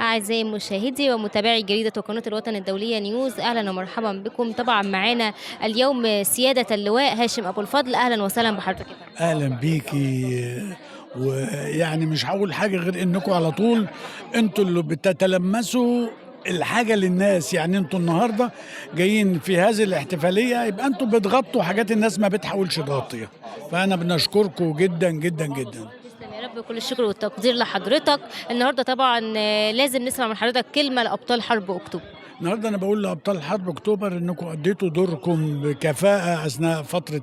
أعزائي مشاهدي ومتابعي جريدة وقناة الوطن الدولية نيوز، أهلا ومرحبا بكم. طبعا معانا اليوم سيادة اللواء هاشم أبو الفضل، أهلا وسهلا بحضرتك يا فندم. اهلا بيكي. ويعني مش هقول حاجه غير انكم على طول انتوا اللي بتتلمسوا الحاجه للناس. يعني انتوا النهارده جايين في هذه الاحتفاليه، يبقى انتوا بتغطوا حاجات الناس ما بتحاولش تغطيها. فانا بنشكركم جدا جدا جدا. تسلم يا رب، كل الشكر والتقدير لحضرتك. النهارده طبعا لازم نسمع من حضرتك كلمة لأبطال حرب أكتوبر. النهارده انا بقول لابطال حرب اكتوبر انكم اديتوا دوركم بكفاءه اثناء فتره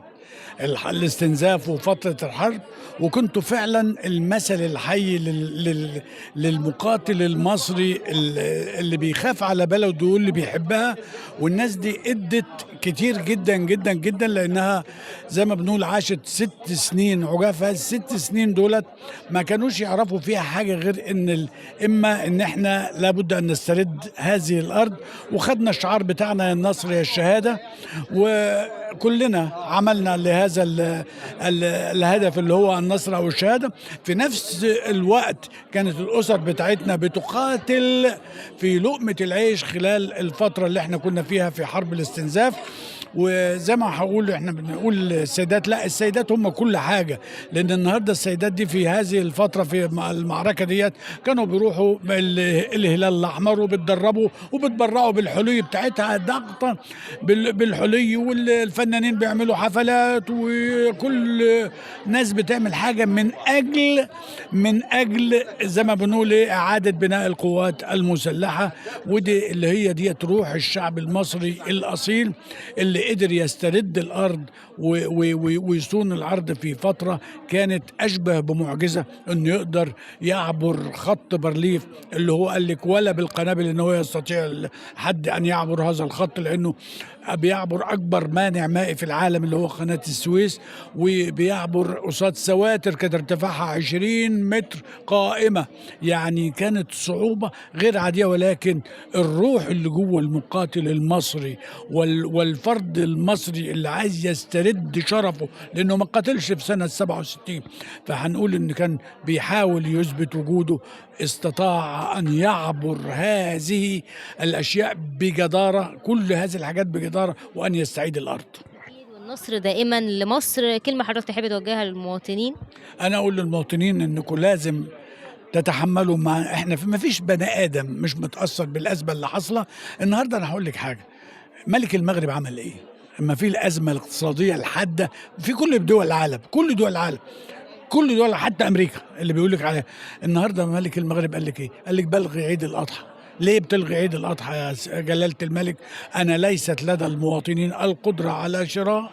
الاستنزاف وفتره الحرب، وكنتوا فعلا المثل الحي للمقاتل المصري اللي بيخاف على بلده واللي بيحبها. والناس دي ادت كتير جدا جدا جدا، لانها زي ما بنقول عاشت 6 سنين عجافة. ال6 سنين دولت ما كانوش يعرفوا فيها حاجة غير اما ان احنا لابد ان نسترد هذه الارض، وخدنا الشعار بتاعنا يا النصر يا الشهادة. وكلنا عملنا لهذا الهدف اللي هو النصر او الشهادة. في نفس الوقت كانت الاسر بتاعتنا بتقاتل في لقمة العيش خلال الفترة اللي احنا كنا فيها في حرب الاستنزاف. وزي ما هقول احنا بنقول السيدات، لا السيدات هم كل حاجه، لان النهارده السيدات دي في هذه الفتره في المعركه ديت كانوا بيروحوا الهلال الاحمر وبتدربوا وبتبرعوا بالحلي بتاعتها ضغطا بالحلي، والفنانين بيعملوا حفلات، وكل ناس بتعمل حاجه من اجل زي ما بنقول ايه اعاده بناء القوات المسلحه. ودي اللي هي ديت روح الشعب المصري الاصيل اللي قدر يسترد الارض ويصون الارض في فتره كانت اشبه بمعجزه، انه يقدر يعبر خط بارليف اللي هو قال لك ولا بالقنابل ان هو يستطيع حد ان يعبر هذا الخط، لانه بيعبر اكبر مانع مائي في العالم اللي هو قناه السويس، وبيعبر قصاد سواتر كانت ارتفاعها 20 متر قائمه. يعني كانت صعوبه غير عاديه، ولكن الروح اللي جوه المقاتل المصري والفرد المصري اللي عايز يسترد شرفه، لانه ما قاتلش في سنه 67، فهنقول ان كان بيحاول يثبت وجوده، استطاع ان يعبر هذه الاشياء بجداره، كل هذه الحاجات بجداره، وان يستعيد الارض. أكيد، والنصر دائما لمصر. كلمة حضرتك تحب توجهها للمواطنين؟ انا اقول للمواطنين انكم لازم تتحملوا. مع احنا ما فيش بني ادم مش متاثر بالازمه اللي حاصله النهارده. انا هقول لك حاجه، ملك المغرب عمل ايه اما في الازمه الاقتصاديه الحاده في كل دول العالم، كل دول حتى امريكا اللي بيقول لك عليها. النهارده ملك المغرب قال لك ايه؟ قال لك بلغي عيد الاضحى. ليه بتلغي عيد الاضحى يا جلاله الملك؟ انا ليست لدى المواطنين القدره على شراء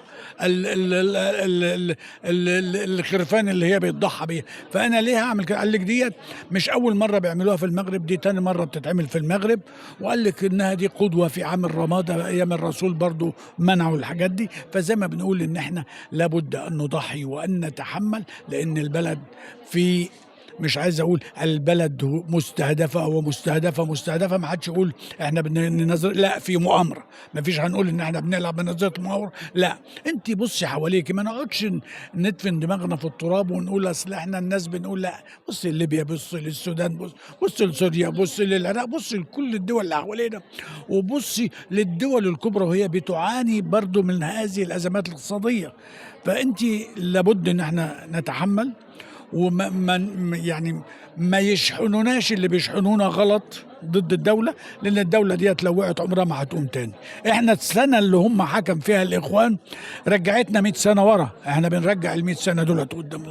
الخرفان اللي هي بيتضحى بيها، فانا ليه هعمل كده؟ قال لك ديت مش اول مره بيعملوها في المغرب، دي تاني مره بتتعمل في المغرب. وقال لك انها دي قدوه في عام الرمادة ايام الرسول برضو منعوا الحاجات دي. فزي ما بنقول ان احنا لابد ان نضحي وان نتحمل، لان البلد في، مش عايز اقول البلد مستهدفه ومستهدفه، ما حدش يقول احنا بننظر، لا في مؤامره. ما فيش هنقول ان احنا بنلعب بنظريه مؤامره، لا. انت بصي حواليك، ما نقعدش ندفن دماغنا في التراب ونقول اصل احنا الناس بنقول لا. بصي لليبيا، بصي للسودان، بصي لسوريا، بصي للعراق، بصي لكل الدول اللي حوالينا، وبصي للدول الكبرى وهي بتعاني برضو من هذه الازمات الاقتصاديه. فانت لابد ان احنا نتحمل، وما يعني ما يشحنوناش اللي بيشحنونا غلط ضد الدولة، لأن الدولة ديت لو وقعت عمرها ما هتقوم تاني. احنا السنة اللي هم حكم فيها الإخوان رجعتنا 100 سنة ورا، احنا بنرجع ال 100 سنة دولت قدام.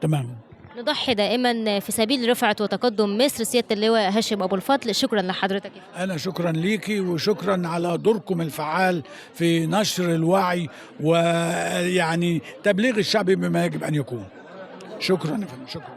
تمام. نضحي دائما في سبيل رفعة وتقدم مصر. سيادة اللواء هاشم أبو الفضل، شكرا لحضرتك. أنا شكرا ليكي، وشكرا على دوركم الفعال في نشر الوعي ويعني تبليغ الشعب بما يجب أن يكون. شكرا يا فندم، شكرا.